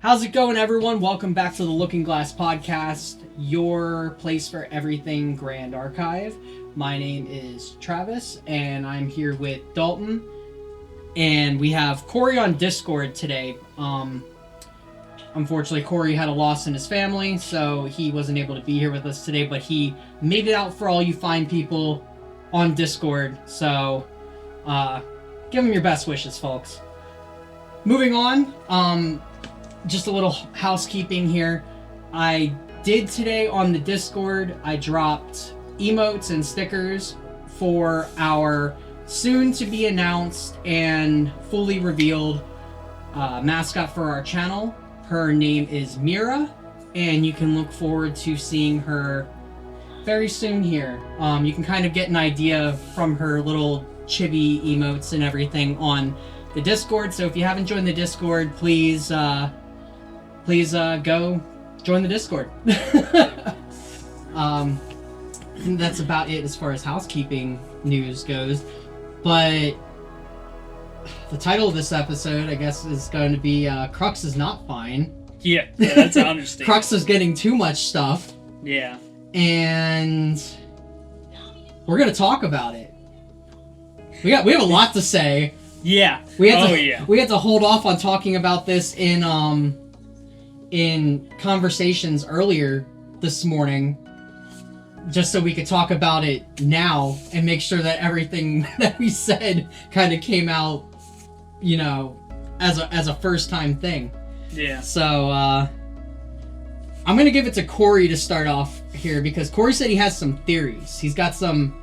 How's it going, everyone? Welcome back to the Looking Glass Podcast, your place for everything Grand Archive. My name is Travis, and I'm here with Dalton, and we have Corey on Discord today. Unfortunately, Corey had a loss in his family, so he wasn't able to be here with us today, but he made it out for all you fine people on Discord, so give him your best wishes, folks. Moving on, just a little housekeeping here. I did today on the Discord, I dropped emotes and stickers for our soon to be announced and fully revealed mascot for our channel. Her name is Mira, and you can look forward to seeing her very soon here. You can kind of get an idea from her little chibi emotes and everything on the Discord, so if you haven't joined the Discord, please go join the Discord. And that's about it as far as housekeeping news goes. But the title of this episode, I guess, is going to be Crux is not fine. Yeah, that's an understatement. Crux is getting too much stuff. Yeah. And we're going to talk about it. We have a lot to say. Yeah. We had to hold off on talking about this in conversations earlier this morning, just so we could talk about it now and make sure that everything that we said kind of came out, you know, as a first time thing. Yeah. So I'm gonna give it to Corey to start off here, because Corey said he has some theories. He's got some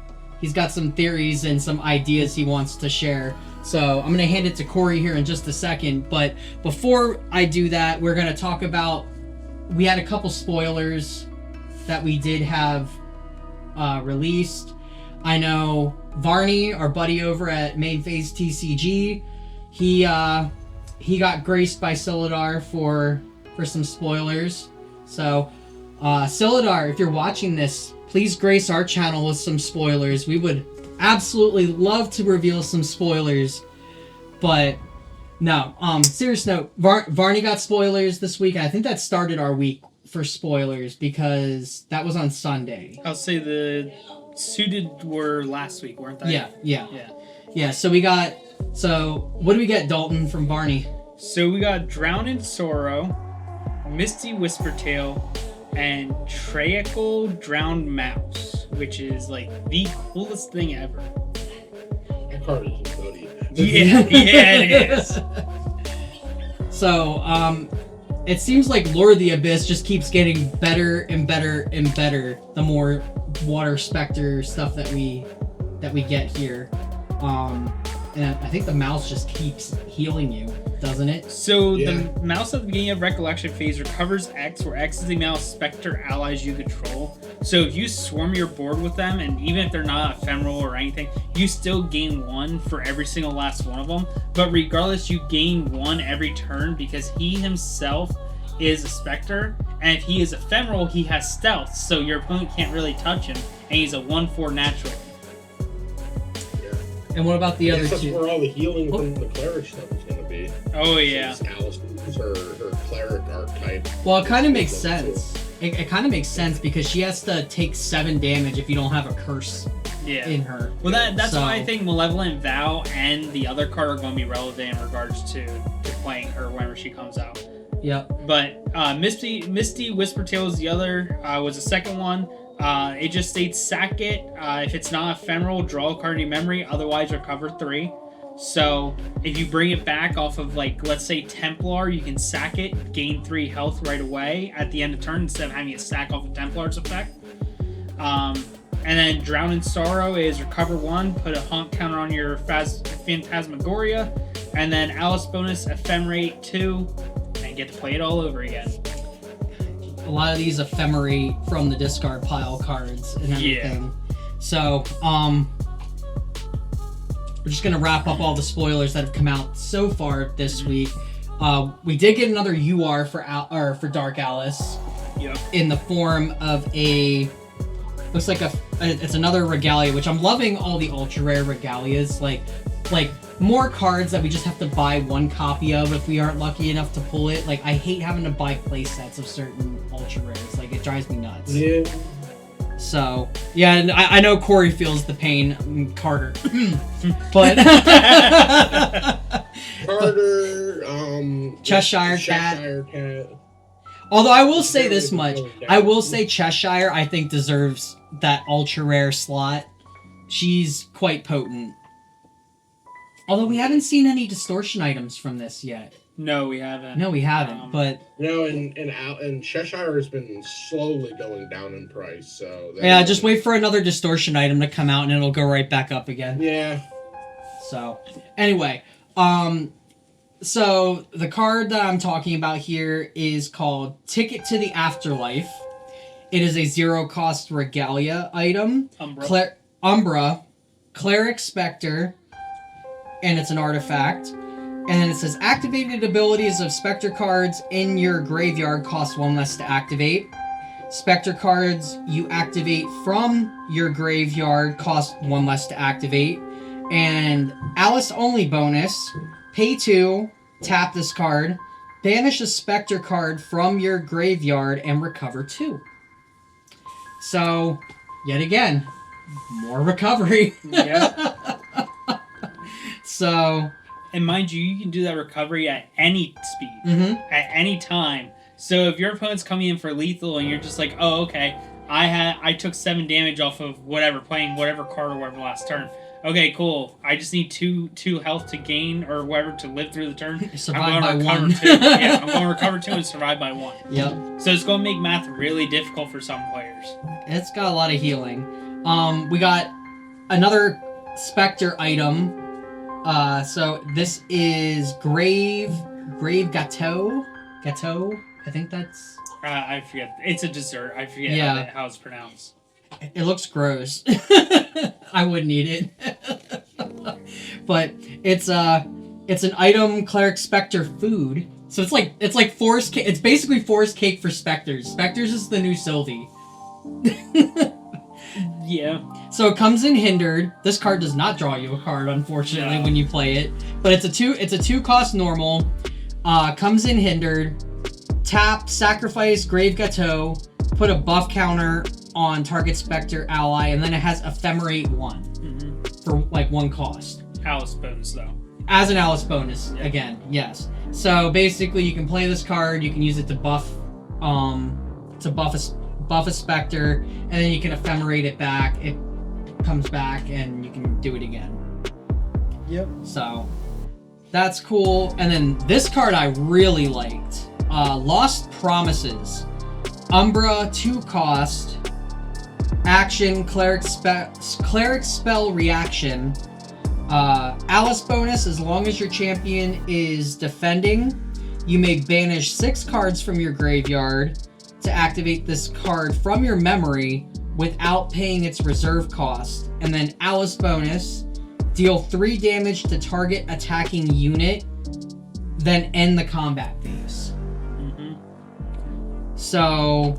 theories and some ideas he wants to share. So I'm going to hand it to Corey here in just a second. But before I do that, we're going to talk about... We had a couple spoilers that we did have released. I know Varney, our buddy over at Main Phase TCG, he got graced by Silidar for some spoilers. So Silidar, if you're watching this, please grace our channel with some spoilers. We would absolutely love to reveal some spoilers, but no. Serious note, Varney got spoilers this week. I think that started our week for spoilers because that was on Sunday. I'll say the suited were last week, weren't they? Yeah. So what do we get, Dalton, from Varney? So we got Drowned in Sorrow, Misty Whispertail, and Trayacle Drowned Mouse, which is like the coolest thing ever. That card is nutty. Yeah, it is. So, it seems like Lure of the Abyss just keeps getting better and better and better the more Water Spectre stuff that we get here. And I think the mouse just keeps healing you, doesn't it? So the mouse at the beginning of Recollection phase recovers X, where X is the amount of Spectre allies you control. So if you swarm your board with them, and even if they're not ephemeral or anything, you still gain 1 for every single last one of them. But regardless, you gain 1 every turn because he himself is a Spectre. And if he is ephemeral, he has stealth, so your opponent can't really touch him. And he's a 1/4 natural. And what about the other that's two? Where all the healing from the cleric stuff is going to be. Oh, yeah. Alice is her cleric archetype. Well, it kind of makes sense. It kind of makes sense because she has to take 7 damage if you don't have a curse in her. Well, that's why I think Malevolent Vow and the other card are going to be relevant in regards to playing her whenever she comes out. Yep. But Misty Whispertail is the other, was the second one. It just states sack it. If it's not ephemeral, draw a card in your memory. Otherwise, recover 3. So if you bring it back off of, like, let's say Templar, you can sack it, gain 3 health right away at the end of turn instead of having it stack off of Templar's effect. And then Drown in Sorrow is recover 1, put a haunt counter on your Phantasmagoria, and then Alice bonus Ephemerate 2, and get to play it all over again. A lot of these ephemerate from the discard pile cards and everything. Yeah. So, we're just gonna wrap up all the spoilers that have come out so far this week. We did get another UR for Dark Alice. Yep. In the form of a Looks like it's another regalia, which I'm loving all the ultra rare regalias. Like more cards that we just have to buy one copy of if we aren't lucky enough to pull it. Like I hate having to buy play sets of certain ultra rares. Like it drives me nuts. Yeah. So yeah, and I know Corey feels the pain, Carter, but Carter, Cheshire Cat. Although I will say this much, I will say Cheshire I think deserves that ultra rare slot. She's quite potent. Although we haven't seen any distortion items from this yet. No, we haven't. No, we haven't. But no, and Cheshire has been slowly going down in price. So yeah, just wait for another distortion item to come out, and it'll go right back up again. Yeah. So anyway, so the card that I'm talking about here is called Ticket to the Afterlife. It is a 0-cost regalia item. Umbra, Cleric Spectre, and it's an artifact. And then it says activated abilities of Spectre cards in your graveyard cost 1 less to activate. Spectre cards you activate from your graveyard cost 1 less to activate. And Alice only bonus, pay 2, tap this card, banish a Spectre card from your graveyard and recover 2. So, yet again, more recovery. Yeah. So, and mind you can do that recovery at any speed, at any time. So if your opponent's coming in for lethal and you're just like, oh, okay, I took 7 damage off of playing whatever card or whatever last turn. Okay, cool. I just need 2 health to gain or whatever to live through the turn. Survive by 1. Yeah, I'm going to recover 2 and survive by 1. Yep. So it's going to make math really difficult for some players. It's got a lot of healing. We got another Spectre item. So this is Grave Gateau. I think that's... I forget. It's a dessert. I forget how it's pronounced. It looks gross. I wouldn't eat it. But it's an item Cleric Spectre food. So it's like forest cake. It's basically forest cake for Spectres. Spectres is the new Sylvie. Yeah. So it comes in hindered. This card does not draw you a card, unfortunately, when you play it. But it's a 2-cost normal. Comes in hindered. Tap, sacrifice Grave Gateau, put a buff counter on target Spectre ally, and then it has Ephemerate 1 for like 1 cost. Alice bonus though. As an Alice bonus, again, yes. So basically, you can play this card. You can use it to buff a Spectre, and then you can Ephemerate it back. It comes back, and you can do it again. Yep. So that's cool. And then this card I really liked. Lost Promises. Umbra, 2-cost. Action, Cleric Spell Reaction. Alice bonus, as long as your champion is defending, you may banish 6 cards from your graveyard to activate this card from your memory without paying its reserve cost. And then Alice bonus, deal 3 damage to target attacking unit, then end the combat phase. So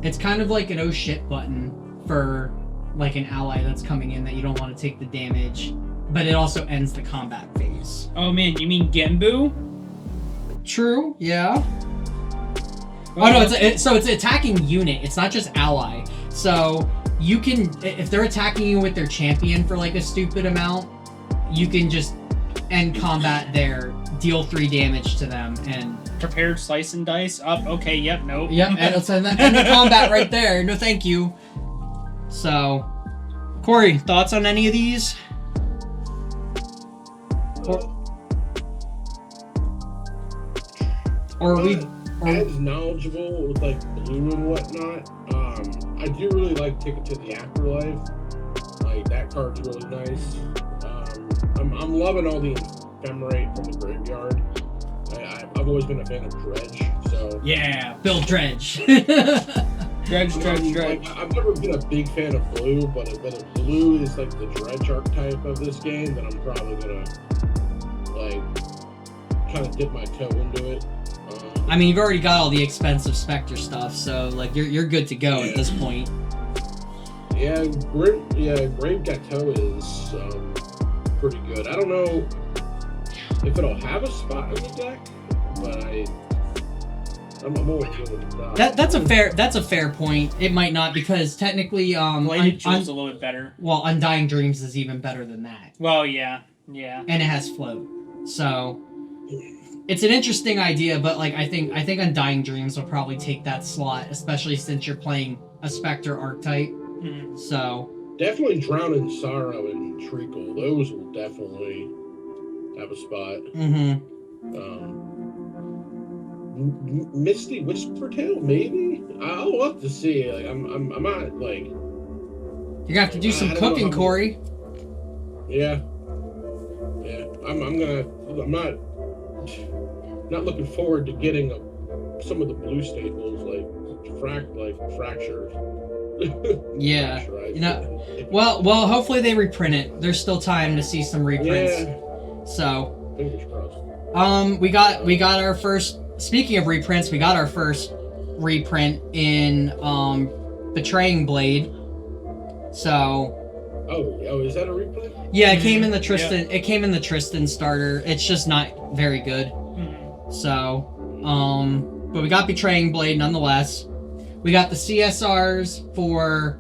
it's kind of like an oh shit button for like an ally that's coming in that you don't want to take the damage, but it also ends the combat phase. Oh man, you mean Genbu? True, yeah. Oh no, it's an attacking unit. It's not just ally. So you can, if they're attacking you with their champion for like a stupid amount, you can just end combat there, deal 3 damage to them, and prepared slice and dice up. Okay, yep, nope. Yep, and it'll end the combat right there. No, thank you. So, Corey, thoughts on any of these? Or are we as knowledgeable with like blue and whatnot? I do really like Ticket to the Afterlife. Like that card's really nice. I'm loving all the Ephemerate from the graveyard. I've always been a fan of Dredge, so... Yeah, Bill Dredge. Dredge. Like, I've never been a big fan of blue, but if blue is like the Dredge archetype of this game, then I'm probably gonna, like, kind of dip my toe into it. I mean, you've already got all the expensive Spectre stuff, so, like, you're good to go at this point. Grave Gateau is pretty good. I don't know if it'll have a spot in the deck, but I'm always good with that. That's a fair point. It might not, because technically Bladed Jewel's a little bit better. Well, Undying Dreams is even better than that. Well, yeah. And it has float. So it's an interesting idea, but like I think Undying Dreams will probably take that slot, especially since you're playing a Spectre archetype. Mm-hmm. So definitely Drown in Sorrow and Treacle. Those will definitely have a spot. Misty Whispertail, maybe. I'll have to see. Like I'm not like. You're gonna have to do some cooking, Corey. Yeah. I'm not looking forward to getting some of the blue staples like Fracture. Yeah. Well, hopefully they reprint it. There's still time to see some reprints. Yeah. So. Fingers crossed. We got our first. Speaking of reprints, we got our first reprint in Betraying Blade. So. Oh, is that a reprint? Yeah, it came in the Tristan. Yeah. It came in the Tristan starter. It's just not very good. So, but we got Betraying Blade nonetheless. We got the CSRs for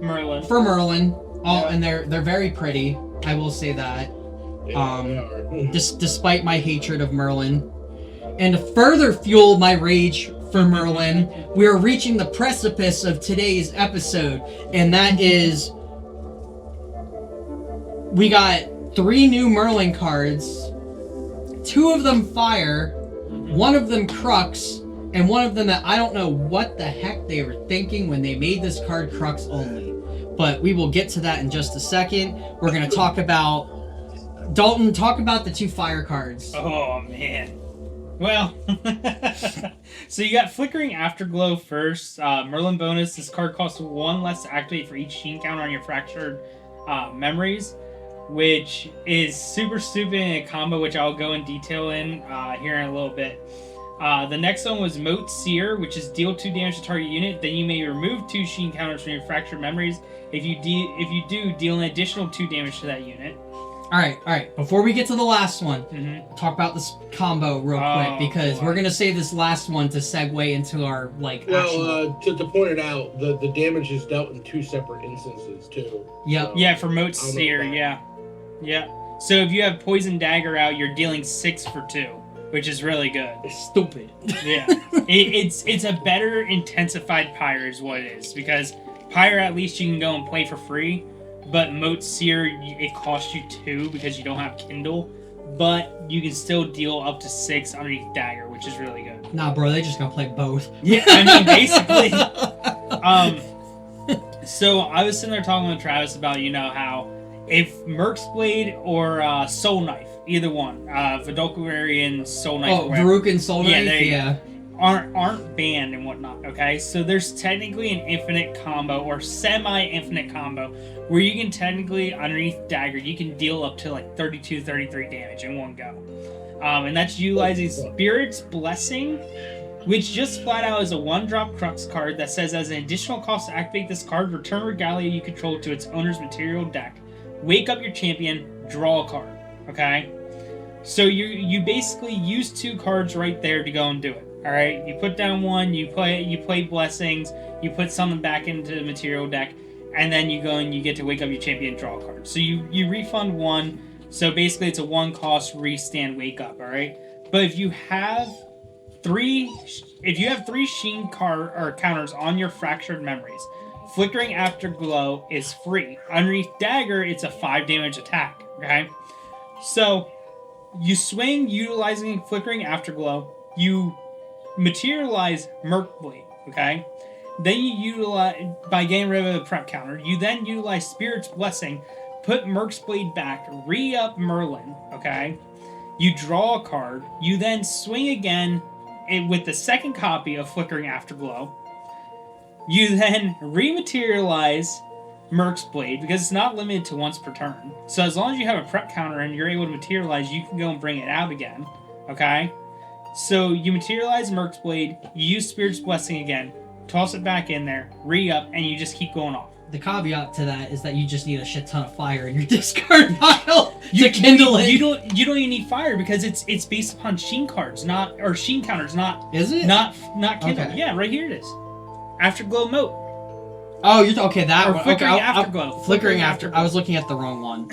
Merlin. And they're very pretty. I will say that. Yeah, they are. Despite my hatred of Merlin, and to further fuel my rage for Merlin, we are reaching the precipice of today's episode, and that is. We got 3 new Merlin cards, 2 of them fire, 1 of them crux, and 1 of them that I don't know what the heck they were thinking when they made this card crux only. But we will get to that in just a second. We're going to talk about... Dalton, talk about the 2 fire cards. Oh, man. Well, so you got Flickering Afterglow first. Merlin bonus. This card costs 1 less to activate for each sheen counter on your Fractured Memories, which is super stupid in a combo, which I'll go in detail in here in a little bit. The next one was Moat Seer, which is deal 2 damage to target unit. Then you may remove 2 sheen counters from your Fractured Memories. If you do, deal an additional 2 damage to that unit. All right. Before we get to the last one, talk about this combo real quick, because we're gonna save this last one to segue into our to point it out, the damage is dealt in 2 separate instances too. Yep. So, yeah, for Moat Seer, yeah. So if you have Poison Dagger out, you're dealing 6 for 2, which is really good. It's stupid. Yeah, it's a better intensified Pyre is what it is, because Pyre at least you can go and play for free. But Moat Seer, it costs you 2 because you don't have Kindle. But you can still deal up to 6 underneath Dagger, which is really good. Nah, bro, they just gonna play both. Yeah, I mean, basically. So I was sitting there talking with Travis about, how if Merc's Blade or Soul Knife, either one, Vidoclarian Soul Knife. Oh, Verucan Soul Knife? Yeah, there you go. Aren't banned and whatnot, okay? So there's technically an infinite combo or semi-infinite combo where you can technically, underneath Dagger, you can deal up to like 32, 33 damage in one go. And that's utilizing Spirit's Blessing, which just flat out is a 1-drop Crux card that says as an additional cost to activate this card, return Regalia you control to its owner's material deck. Wake up your champion, draw a card, okay? So you basically use 2 cards right there to go and do it. All right, you put down 1, you play Blessings, you put something back into the material deck, and then you go and you get to wake up your champion, draw a card. So you refund 1, so basically it's a 1-cost restand wake up. All right, but if you have 3 sheen card or counters on your Fractured Memories, Flickering Afterglow is free. Underneath Dagger, it's a 5 damage attack. Okay, so you swing utilizing Flickering Afterglow. You materialize Merc Blade, okay? Then you utilize, by getting rid of the prep counter, you then utilize Spirit's Blessing, put Merc's Blade back, re-up Merlin, okay? You draw a card, you then swing again with the second copy of Flickering Afterglow. You then rematerialize Merc's Blade, because it's not limited to once per turn. So as long as you have a prep counter and you're able to materialize, you can go and bring it out again, okay? So you materialize Merc's Blade, you use Spirit's Blessing again, toss it back in there, re-up, and you just keep going off. the caveat to that is that you just need a shit ton of fire in your discard pile to kindle it. You don't even need fire because it's based upon sheen cards, or sheen counters, not. Is it? Not kindle. Okay. Yeah, right here it is. Afterglow moat. Oh, you're okay. That Or one. flickering Okay, afterglow. Flickering afterglow. I was looking at the wrong one.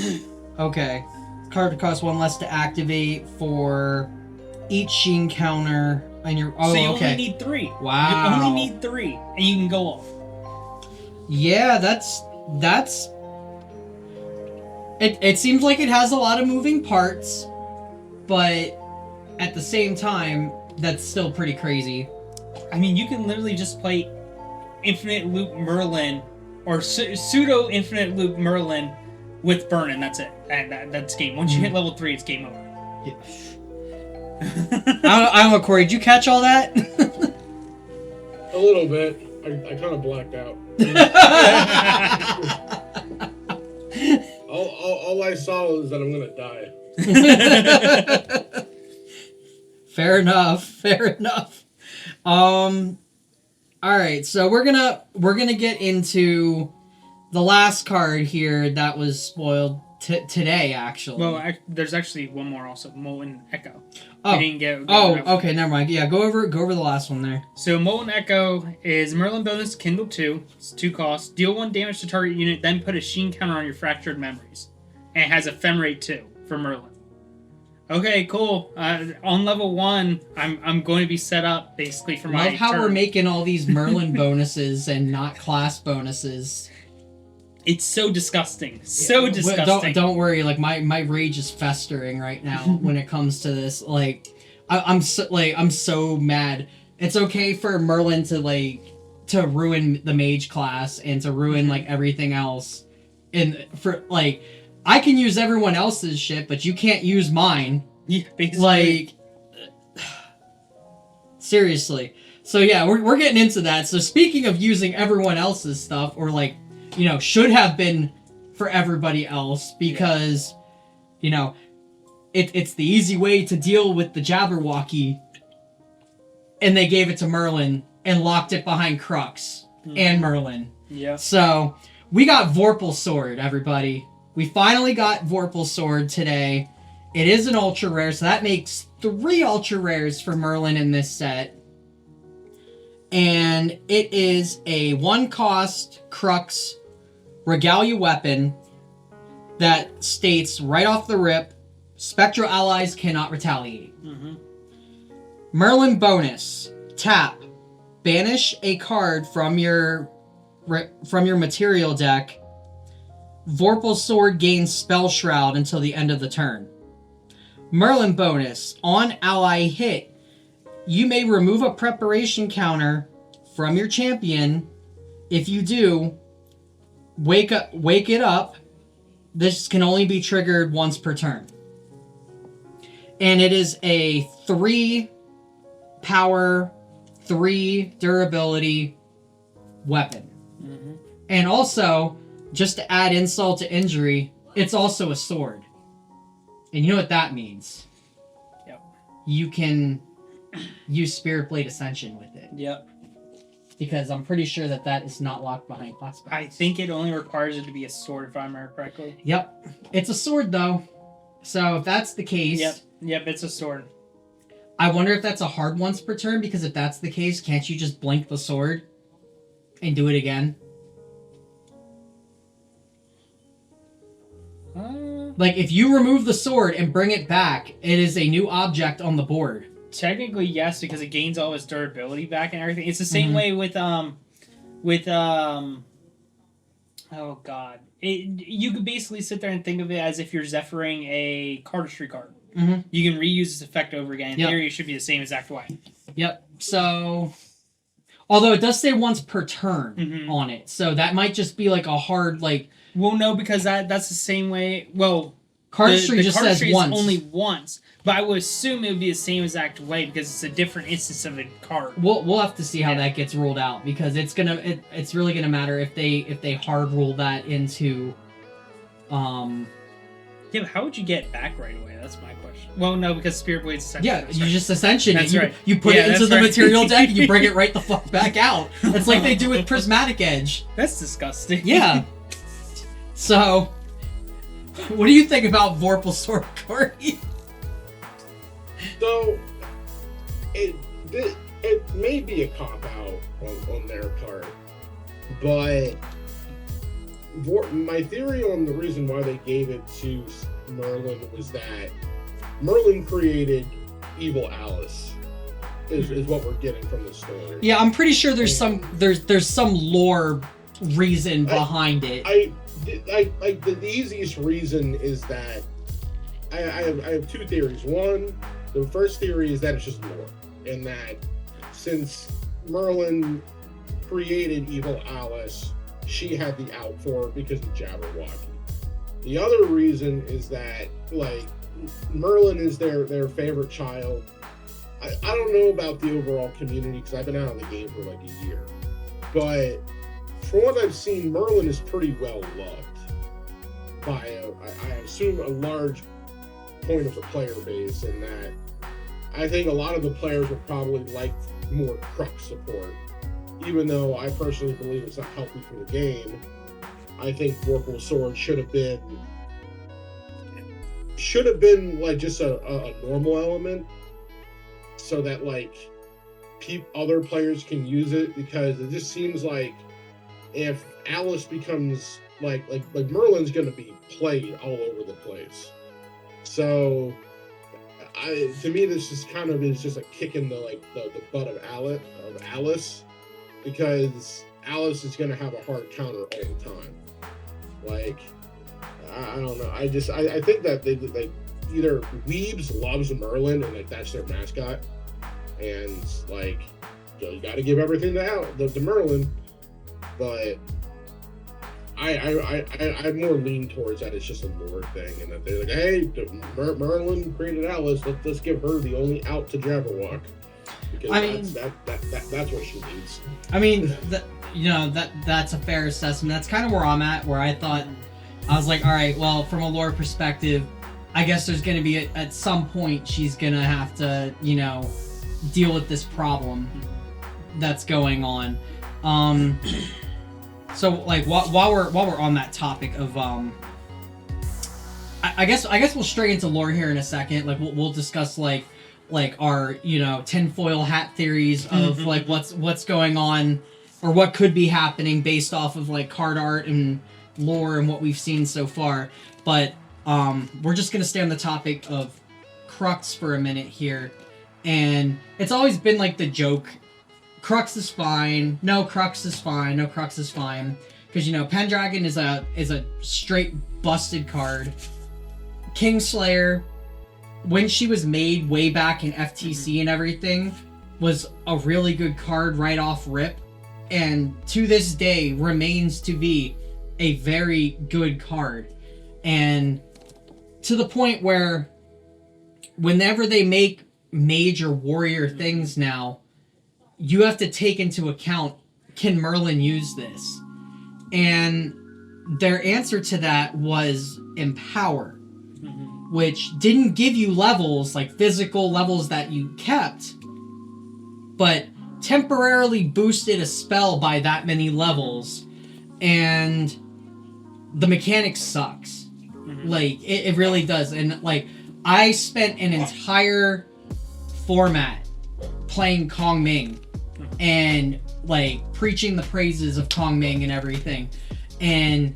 Okay. Card costs 1 less to activate for each sheen counter on your. Oh, so you okay. only need 3. Wow. You only need 3, and you can go off. Yeah, that's. It seems like it has a lot of moving parts, but at the same time, that's still pretty crazy. I mean, you can literally just play Infinite Loop Merlin or pseudo Infinite Loop Merlin with burn, and that's it. And that's game. Once you hit level 3, it's game over. Yeah. I don't know, Corey. Did you catch all that? A little bit. I kind of blacked out. all I saw was that I'm gonna die. Fair enough. All right, so we're gonna get into the last card here that was spoiled today, actually. Well, there's actually one more also, Molten Echo. Oh, We didn't get okay, never mind. Yeah, go over the last one there. So Molten Echo is Merlin bonus Kindle 2. It's 2 costs. Deal 1 damage to target unit, then put a sheen counter on your fractured memories. And it has ephemerate 2 for Merlin. Okay, cool. On level 1, I'm going to be set up basically for my Love how turn. we're making all these Merlin bonuses and not class bonuses. It's so disgusting. So disgusting. Don't worry. Like my rage is festering right now when it comes to this. Like I'm so mad. It's okay for Merlin to ruin the mage class and to ruin like everything else. And for like, I can use everyone else's shit, but you can't use mine. Yeah, basically. Like, seriously. So yeah, we're getting into that. So speaking of using everyone else's stuff, or like, you know, should have been for everybody else, because, you know, it's the easy way to deal with the Jabberwocky, and they gave it to Merlin and locked it behind Crux and Merlin. Yeah. So we got Vorpal Sword, everybody. We finally got Vorpal Sword today. It is an ultra rare, so that makes 3 ultra rares for Merlin in this set. And it is a 1-cost Crux Regalia weapon that states right off the rip, Spectral allies cannot retaliate. Merlin bonus, tap, banish a card from your material deck. Vorpal Sword gains Spell Shroud until the end of the turn. Merlin bonus, on ally hit, you may remove a preparation counter from your champion. If you do, wake it up. This can only be triggered once per turn. And it is a 3 power, 3 durability weapon. And also, just to add insult to injury, it's also a sword. And you know what that means? Yep. You can use Spirit Blade Ascension with it. Yep. Because I'm pretty sure that is not locked behind class spells. I think it only requires it to be a sword, if I remember correctly. Yep. It's a sword, though. So if that's the case... Yep, it's a sword. I wonder if that's a hard once per turn, because if that's the case, can't you just blink the sword and do it again? Like, if you remove the sword and bring it back, it is a new object on the board. Technically, yes, because it gains all its durability back and everything. It's the same way with oh god. You could basically sit there and think of it as if you're Zephyring a cardistry card. You can reuse its effect over again. In theory, it should be the same exact way. Yep. So, although it does say once per turn on it, so that might just be like a hard like. Well, no, because that's the same way. Well, cardistry just says once. Only once, but I would assume it would be the same exact way because it's a different instance of a card. We'll have to see how that gets ruled out, because it's really gonna matter if they hard rule that into Yeah, but how would you get back right away? That's my question. Well, no, because Spirit Blade's Ascension. Yeah, That's you right. just Ascension That's it. right. You put it into that's the right. material deck and you bring it right the fuck back out. It's like they do with Prismatic Edge. That's disgusting. Yeah. So, what do you think about Vorpal Sword, Corey? So, it may be a cop-out on their part, but my theory on the reason why they gave it to Merlin was that Merlin created Evil Alice, is what we're getting from the story. Yeah, I'm pretty sure there's some lore reason behind it. The easiest reason is that I have two theories. One, the first theory is that it's just lore, and that since Merlin created Evil Alice, she had the out for it because of Jabberwocky. The other reason is that, like, Merlin is their favorite child. I don't know about the overall community because I've been out of the game for like a year, but from what I've seen, Merlin is pretty well loved by I assume a large point of the player base, and that I think a lot of the players would probably like more crux support. Even though I personally believe it's not healthy for the game, I think Vorpal Sword should have been like just a normal element, so that like other players can use it, because it just seems like if Alice becomes like Merlin's gonna be played all over the place. So to me this is kind of is just a kick in the butt of Alice, because Alice is gonna have a hard counter all the time. Like I don't know. I think that they either Weebs loves Merlin and like that's their mascot, and like you got to give everything to Merlin, but I more lean towards that it's just a lore thing, and that they're like, hey, Merlin created Alice, let's give her the only out to Jabberwock, because that's what she needs. I mean, that's a fair assessment. That's kind of where I'm at, where I thought, I was like, all right, well, from a lore perspective, I guess there's going to be at some point she's going to have to, deal with this problem that's going on. So like while we're on that topic of I guess we'll stray into lore here in a second. Like we'll discuss like our tinfoil hat theories of like what's going on or what could be happening based off of like card art and lore and what we've seen so far. But we're just gonna stay on the topic of crux for a minute here, and it's always been like the joke. Crux is fine. No, Crux is fine. No, Crux is fine. Because Pendragon is a straight busted card. Kingslayer, when she was made way back in FTC and everything, was a really good card right off rip, and to this day remains to be a very good card. And to the point where whenever they make mage or warrior things now, you have to take into account, can Merlin use this? And their answer to that was Empower, which didn't give you levels, like physical levels that you kept, but temporarily boosted a spell by that many levels, and the mechanic sucks. Like, it really does. And, like, I spent an entire format playing Kong Ming and like preaching the praises of Kong Ming and everything, and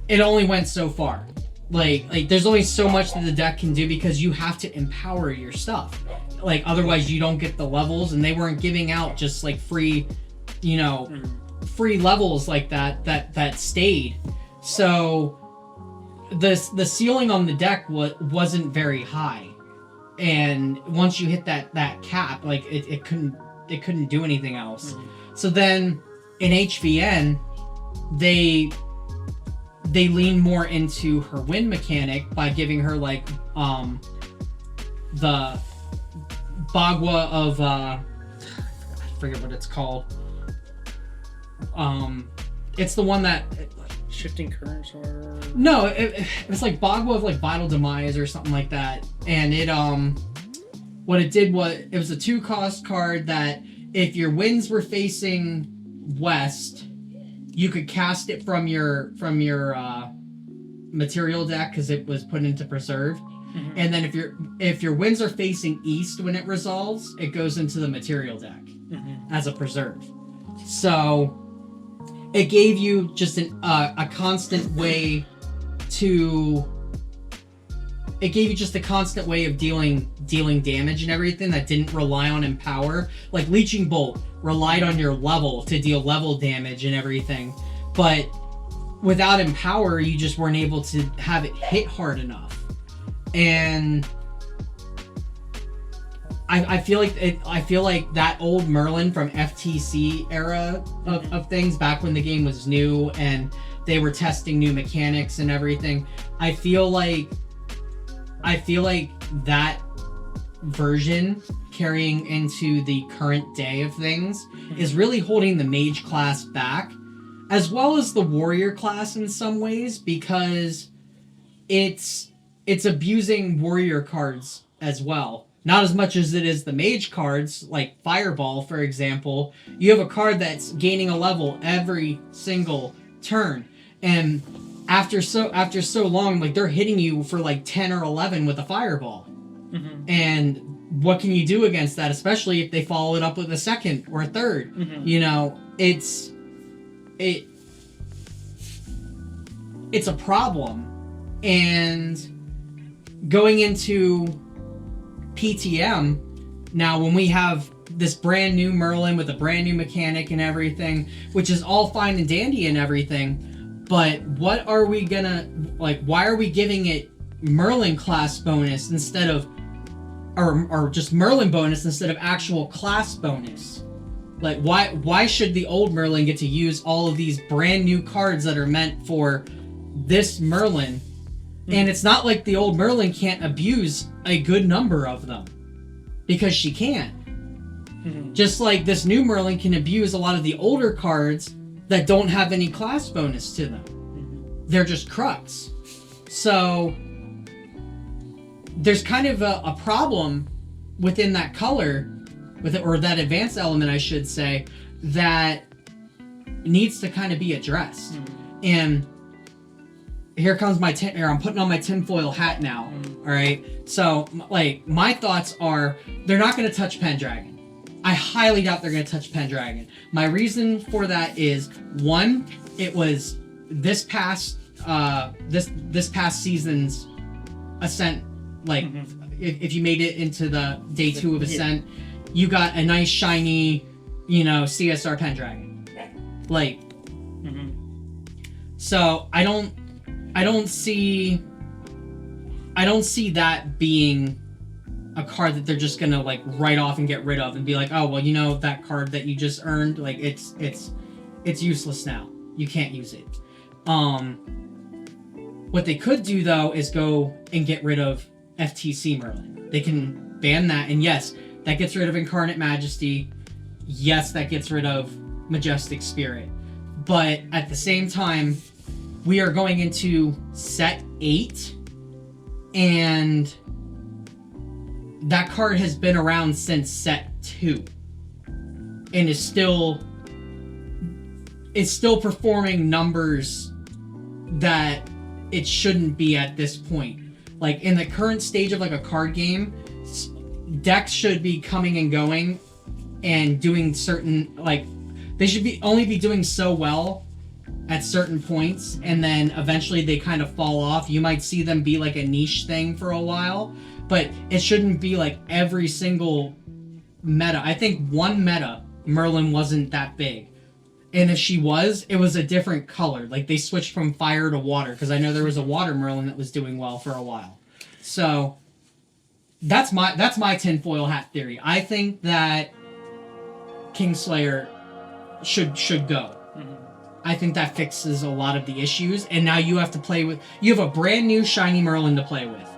it only went so far. Like there's only so much that the deck can do, because you have to empower your stuff. Like otherwise you don't get the levels, and they weren't giving out just like free free levels like that stayed. So the ceiling on the deck wasn't very high. And once you hit that cap, like it couldn't do anything else. So then in HVN, they lean more into her win mechanic by giving her like the Bagua of I forget what it's called. It's the one that Shifting Currents or... No, it was like Bagua of like Vital Demise or something like that. And it what it did was it was a 2-cost card that if your winds were facing west, you could cast it from your material deck because it was put into preserve. Mm-hmm. And then if your winds are facing east when it resolves, it goes into the material deck as a preserve. So it gave you just a constant way to. It gave you just a constant way of dealing damage and everything that didn't rely on Empower. Like Leeching Bolt relied on your level to deal level damage and everything, but without Empower, you just weren't able to have it hit hard enough. And I feel like that old Merlin from FTC era of things, back when the game was new and they were testing new mechanics and everything. I feel like that version carrying into the current day of things is really holding the mage class back, as well as the warrior class in some ways, because it's abusing warrior cards as well. Not as much as it is the mage cards, like Fireball, for example. You have a card that's gaining a level every single turn. And after so long, like, they're hitting you for like 10 or 11 with a Fireball. Mm-hmm. And what can you do against that, especially if they follow it up with a second or a third? Mm-hmm. You know, it's a problem. And going into PTM, now when we have this brand new Merlin with a brand new mechanic and everything, which is all fine and dandy and everything, but what are we gonna, like, why are we giving it Merlin class bonus instead of, or just Merlin bonus instead of actual class bonus? Like, why should the old Merlin get to use all of these brand new cards that are meant for this Merlin? And it's not like the old Merlin can't abuse a good number of them, because she can. Mm-hmm. Just like this new Merlin can abuse a lot of the older cards that don't have any class bonus to them. Mm-hmm. They're just crux. So there's kind of a problem within that color, or that advanced element, I should say, that needs to kind of be addressed. Mm-hmm. And here comes my I'm putting on my tinfoil hat now. All right. So, like, my thoughts are they're not going to touch Pendragon. I highly doubt they're going to touch Pendragon. My reason for that is, one, it was this past season's Ascent. Like, if you made it into the day 2 of Ascent, you got a nice shiny, CSR Pendragon. Like, so I don't see that being a card that they're just gonna, like, write off and get rid of and be like, oh, well, that card that you just earned, like, it's useless now. You can't use it. What they could do, though, is go and get rid of FTC Merlin. They can ban that, and yes, that gets rid of Incarnate Majesty. Yes, that gets rid of Majestic Spirit. But at the same time, we are going into set 8, and that card has been around since set 2, and is still performing numbers that it shouldn't be at this point. Like, in the current stage of, like, a card game, decks should be coming and going and doing certain, like, they should only be doing so well at certain points, and then eventually they kind of fall off. You might see them be like a niche thing for a while, but it shouldn't be like every single meta. I think one meta, Merlin wasn't that big. And if she was, it was a different color. Like, they switched from fire to water, because I know there was a water Merlin that was doing well for a while. So that's my tinfoil hat theory. I think that Kingslayer should go. I think that fixes a lot of the issues, and now you have a brand new shiny Merlin to play with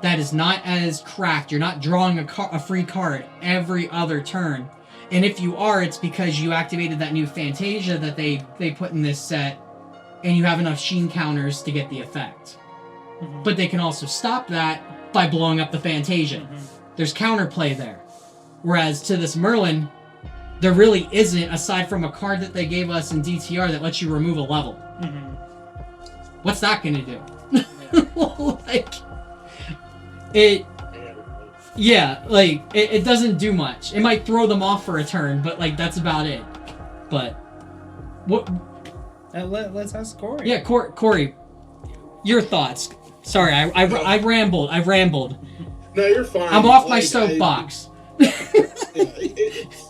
that is not as cracked. You're not drawing a free card every other turn, and if you are, it's because you activated that new Fantasia that they put in this set, and you have enough sheen counters to get the effect. Mhm. But they can also stop that by blowing up the Fantasia. Mhm. There's counterplay there. Whereas to this Merlin, there really isn't, aside from a card that they gave us in DTR that lets you remove a level. Mhm. What's that gonna do? Like, it, yeah, like, it doesn't do much. It might throw them off for a turn, but, like, that's about it. But, what... Let's ask Corey. Yeah, Corey, your thoughts. Sorry, I rambled. No, you're fine. I'm off my soapbox. It's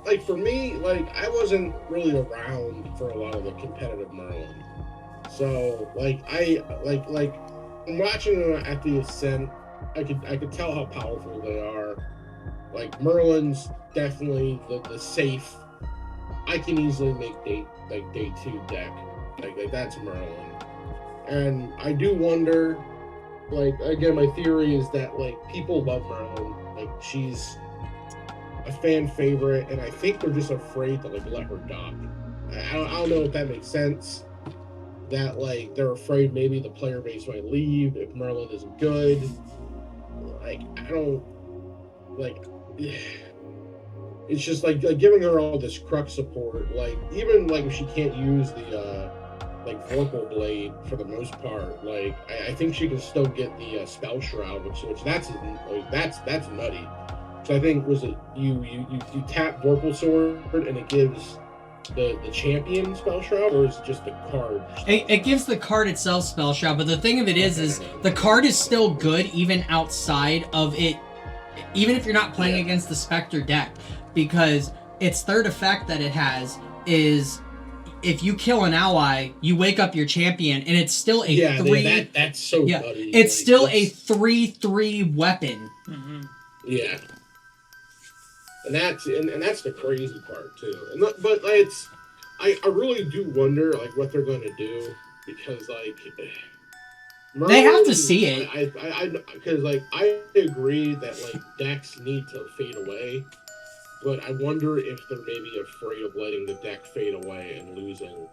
like, for me, like, I wasn't really around for a lot of the competitive Merlin. So, like, I'm watching them at the Ascent. I could tell how powerful they are. Like, Merlin's definitely the safe. I can easily make day 2 deck. Like that's Merlin. And I do wonder, like, again, my theory is that, like, people love Merlin. Like, she's a fan favorite, and I think they're just afraid to, like, let her die. I don't know if that makes sense. That, like, they're afraid maybe the player base might leave if Merlin isn't good. Like, I don't, like, it's just like giving her all this crux support. Like, even, like, if she can't use the like Vorpal Blade for the most part, like, I think she can still get the Spell Shroud, which that's nutty. So I think was it you tap Vorpal Sword and it gives the champion Spell Shroud, or is it just the card? It gives the card itself Spell Shroud, but the thing of it is the card is still good even outside of it, even if you're not playing against the Spectre deck, because its third effect that it has is if you kill an ally, you wake up your champion, and it's still a 3. That's so nutty. It's like, still a 3/3 weapon. Mm-hmm. Yeah. And that's the crazy part too. But it's I really do wonder, like, what they're going to do, because, like, Merlin, they have to see it. Because, like, I agree that, like, decks need to fade away, but I wonder if they're maybe afraid of letting the deck fade away and losing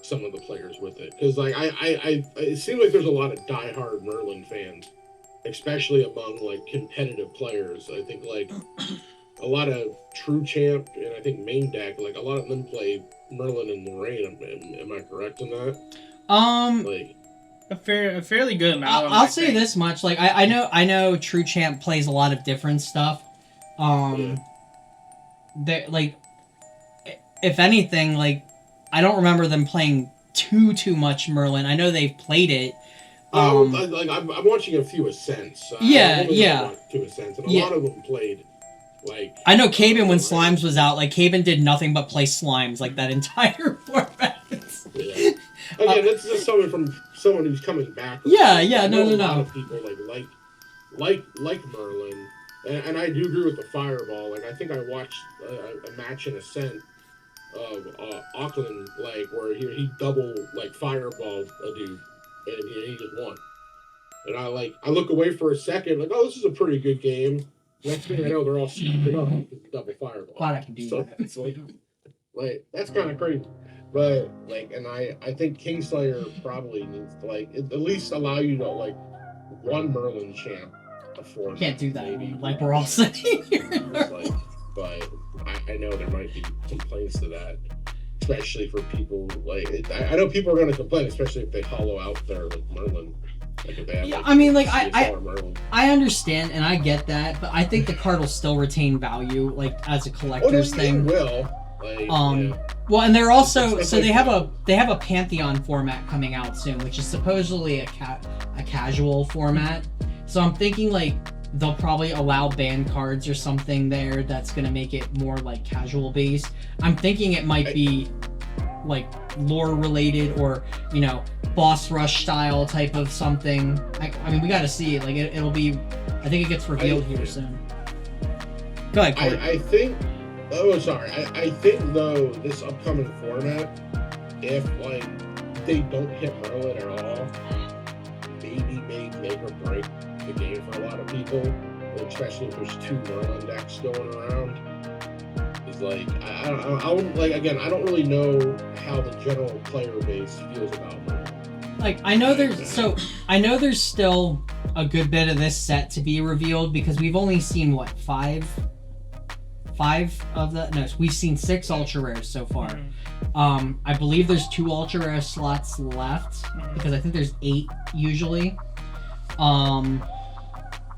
some of the players with it. Because, like, it seems like there's a lot of diehard Merlin fans, especially among, like, competitive players. I think, like, a lot of True Champ and I think main deck, like, a lot of them play Merlin and Lorraine. Am I correct in that? Like, a fairly good amount. I'll say this much: like, I know True Champ plays a lot of different stuff. They, like, if anything, like, I don't remember them playing too much Merlin. I know they've played it. I'm watching a few Ascents. Yeah. 2 Ascents, and a lot of them played. Like, I know Caben, when Slimes was out, like, Caben did nothing but play Slimes, like, that entire format. Yeah. Again, that's just someone who's coming back. No. A lot of people like Merlin, and I do agree with the Fireball. Like, I think I watched a match in Ascent of Auckland, like, where he double, like, Fireball a dude, and he just won. And I look away for a second, like, oh, this is a pretty good game. Next thing I know, they're all snapping up with double Fireball. Glad I can do that. It's like that's kind of crazy. But, like, and I think Kingslayer probably needs to, like, at least allow you to, like, one Merlin champ before. Can't do that, maybe. Like, we're all sitting here. Like, but I know there might be complaints to that, especially for people, like, I know people are going to complain, especially if they hollow out their, like, Merlin. Like, if they have, like, I mean, like, Merlin. I understand, and I get that, but I think the card will still retain value, like, as a collector's thing. It will. Like, well, and they're also, so they have a Pantheon format coming out soon, which is supposedly a casual format. So I'm thinking, like, they'll probably allow banned cards or something there that's gonna make it more, like, casual based. I'm thinking it might be, like, lore related, or, you know, boss rush style type of something. I mean, we gotta see it. Like, it'll be, I think it gets revealed here soon. Go ahead, Corey. I think. Oh, sorry. I think, though, this upcoming format, if, like, they don't hit Merlin at all, maybe may make or break the game for a lot of people, especially if there's 2 Merlin decks going around. It's like, I don't, like, again, I don't really know how the general player base feels about them. Like, I know there's still a good bit of this set to be revealed because we've only seen what, five of the we've seen 6 ultra rares so far. I believe there's 2 ultra rare slots left because I think there's 8 usually.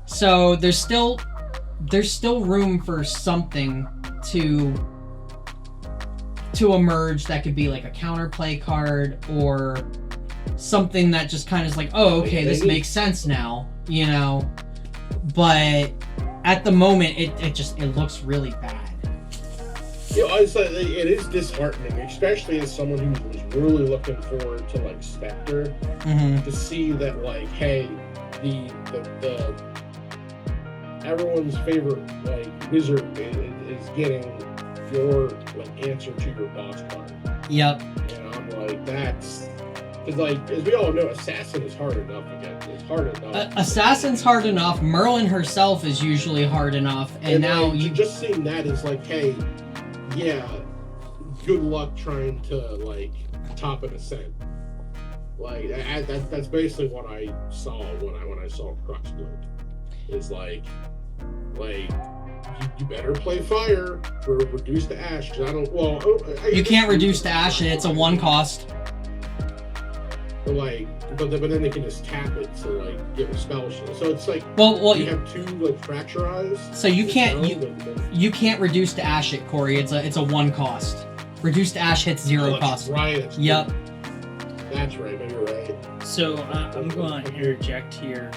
So there's still room for something to emerge that could be like a counterplay card or something that just kind of is like, oh, okay, this makes sense now, you know. But at the moment, it looks really bad. You know, it is disheartening, especially as someone who was really looking forward to like Spectre, to see that like, hey, the everyone's favorite like wizard is getting your like answer to your boss card. Yep. And I'm like, that's because like as we all know, Assassin is hard enough again. It's hard enough. Assassin's hard enough. Merlin herself is usually hard enough, and now like, you just seeing that is like, hey, yeah, good luck trying to like top an ascent. Like that's basically what I saw when I saw Crux Blue. Is like you better play fire for reduce to ash. Cause I don't. Well, you can't reduce to ash. It's a 1 cost. But then they can just tap it to like give a spell shield. So it's like well you have 2 like fracture eyes. So you can't reduce to ash it, Corey. It's a 1 cost. Reduce to ash hits 0 cost. Right. Yep. That's right. No, you're right. So I'm going to interject here.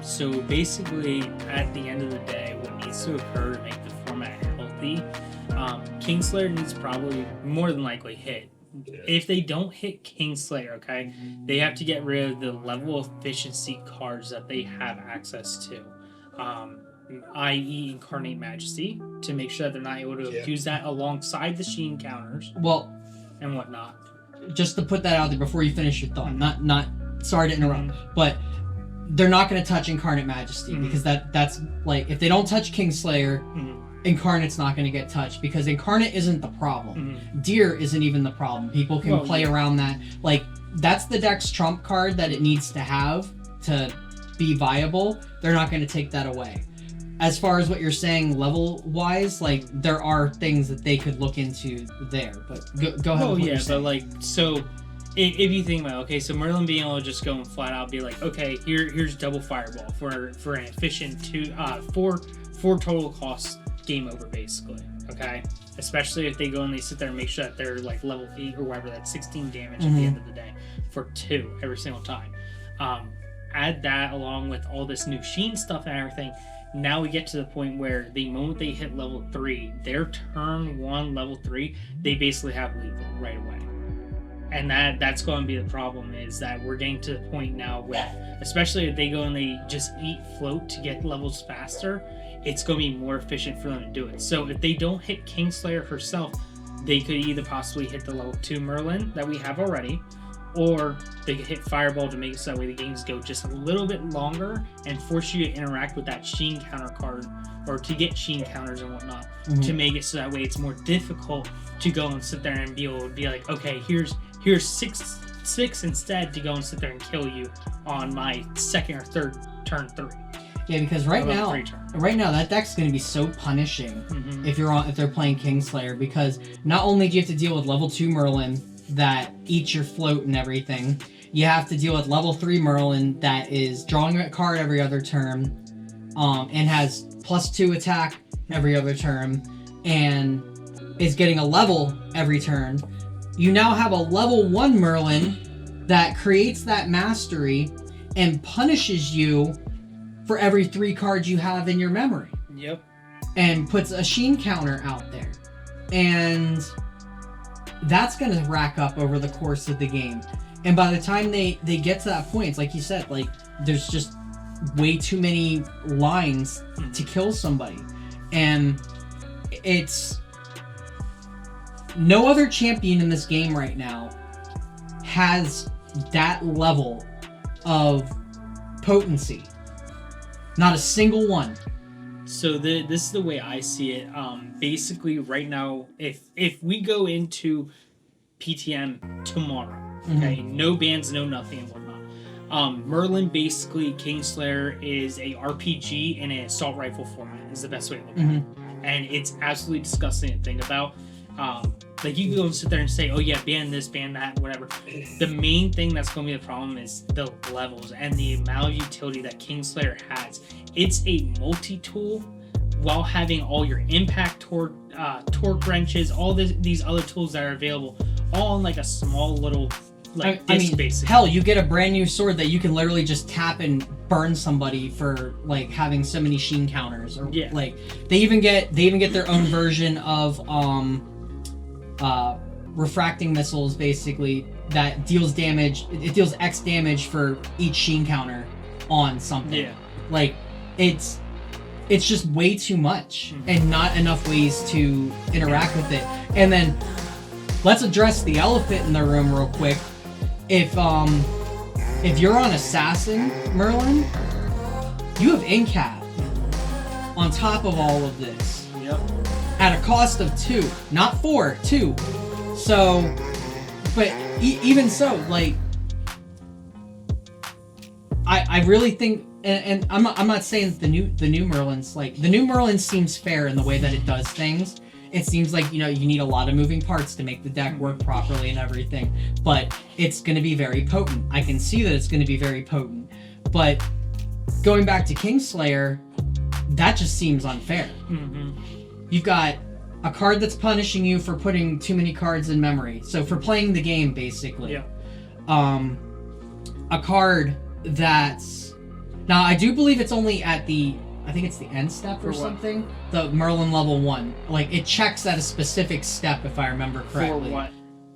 So basically, at the end of the day, what needs to occur to make the format healthy, Kingslayer needs probably more than likely hit. Yeah. If they don't hit Kingslayer, okay, they have to get rid of the level of efficiency cards that they have access to, i.e. Incarnate Majesty, to make sure that they're not able to use that alongside the Sheen counters. Well, and whatnot. Just to put that out there before you finish your thought, not sorry to interrupt, but they're not going to touch Incarnate Majesty because that's like if they don't touch Kingslayer, Incarnate's not going to get touched because Incarnate isn't the problem. Deer isn't even the problem. People can play around that. Like that's the deck's trump card that it needs to have to be viable. They're not going to take that away. As far as what you're saying level-wise, like, there are things that they could look into there, but go ahead. Oh, yeah, but, like, so, if you think about it, okay, so Merlin being able to just go and flat out be like, okay, here's double Fireball for an efficient 4 total cost game over, basically, okay? Especially if they go and they sit there and make sure that they're, like, level 8 or whatever, that's 16 damage at the end of the day for 2 every single time. Add that along with all this new Sheen stuff and everything. Now we get to the point where the moment they hit level 3, their turn 1 level 3, they basically have lethal right away. And that's going to be the problem, is that we're getting to the point now where, especially if they go and they just eat float to get levels faster, it's going to be more efficient for them to do it. So if they don't hit Kingslayer herself, they could either possibly hit the level 2 Merlin that we have already, or they could hit Fireball to make it so that way the games go just a little bit longer and force you to interact with that Sheen counter card, or to get Sheen counters and whatnot, to make it so that way it's more difficult to go and sit there and be able to be like, okay, here's 6 instead to go and sit there and kill you on my second or third turn 3. Yeah, because right now that deck's going to be so punishing if they're playing Kingslayer, because not only do you have to deal with level 2 Merlin that eats your float and everything, you have to deal with level 3 Merlin that is drawing a card every other turn, and has +2 attack every other turn, and is getting a level every turn. You now have a level 1 Merlin that creates that mastery and punishes you for every 3 cards you have in your memory. Yep. And puts a Sheen counter out there. And that's going to rack up over the course of the game. And by the time they get to that point, it's like you said, like, there's just way too many lines to kill somebody. And it's... no other champion in this game right now has that level of potency. Not a single one. So this is the way I see it. Basically, right now, if we go into PTM tomorrow. Okay, no bans, no nothing and whatnot. Merlin, basically, Kingslayer is a RPG in an assault rifle format. Is the best way to look at it, and it's absolutely disgusting to think about. Like you can go and sit there and say, "Oh yeah, ban this, ban that, whatever." The main thing that's going to be the problem is the levels and the amount of utility that Kingslayer has. It's a multi-tool while having all your impact torque wrenches, all these other tools that are available, all in like a small little disc, basically. Hell, you get a brand new sword that you can literally just tap and burn somebody for like having so many sheen counters, or like they even get their own version of refracting missiles, basically, that deals damage. It deals X damage for each sheen counter on something. Yeah. Like it's just way too much and not enough ways to interact with it. And then let's address the elephant in the room real quick. If you're on Assassin, Merlin, you have in-cap on top of all of this. Yep. At a cost of 2, not 4, 2. So, but even so, like, I really think, and I'm not saying the new Merlin's, like, the new Merlin seems fair in the way that it does things. It seems like, you know, you need a lot of moving parts to make the deck work properly and everything, but it's going to be very potent. I can see that it's going to be very potent, but going back to Kingslayer, that just seems unfair. You've got a card that's punishing you for putting too many cards in memory, so for playing the game, basically. A card that's, now I do believe it's only at the, I think it's the end step or something. The Merlin level 1. Like, it checks at a specific step, if I remember correctly. For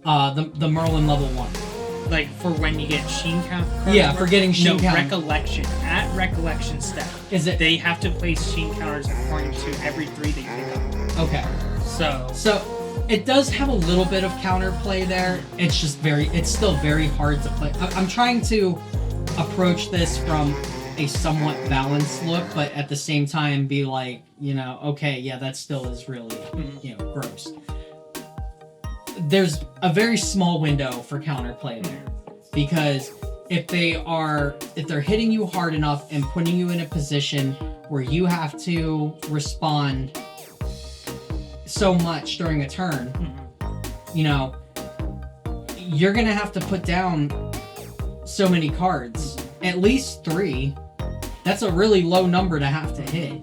what? The Merlin level 1. Like, for when you get sheen count? Yeah, for getting sheen count. Recollection. At recollection step. Is it? They have to place sheen counters according to every 3 that you pick up. Okay. So it does have a little bit of counterplay there. It's just it's still very hard to play. I'm trying to approach this from a somewhat balanced look, but at the same time be like, you know, okay, yeah, that still is really, you know, gross. There's a very small window for counterplay there, because if they're hitting you hard enough and putting you in a position where you have to respond so much during a turn, you know, you're gonna have to put down so many cards, at least 3. That's a really low number to have to hit.